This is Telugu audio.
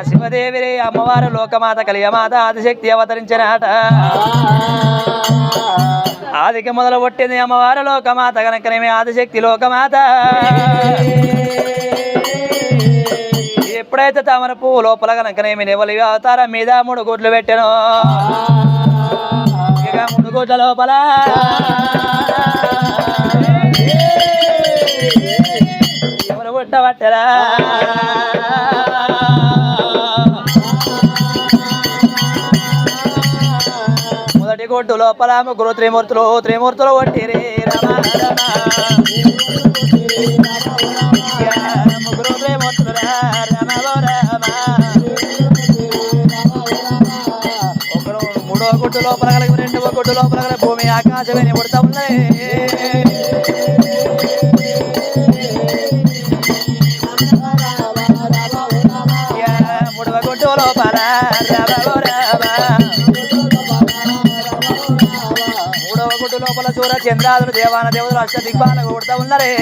శివదేవి అమ్మవారు లోకమాత కలియమాత ఆదిశక్తి అవతరించినట ఆదికి మొదలు పుట్టింది అమ్మవారు లోకమాత కనుకనేమి ఆదిశక్తి లోకమాత ఎప్పుడైతే తామర పువ్వు లోపల కనుకనేమి నెవలి అవతారం మీద 3 గుడ్లు పెట్టాను ఇక 3 గుడ్ల లోపల ఎవరు పుట్టబట్టరా మొదటి గుడ్డు లోపల 3 త్రిమూర్తులు కొట్టిరే రమ ముగ్గురు త్రిమూర్తులు ఒకడు 3వ గుడ్డు లోపల కలిగి 2వ గుడ్డు లోపల కలిగి భూమి ఆకాశమని పుడతా ఉన్నాయి 3వ గుడ్డు లోపల 3వ గుడ్డు లోపల చూర చంద్రాదులు దేవాన దేవులు అష్ట దిగ్బాలకు కొడతా ఉన్నారే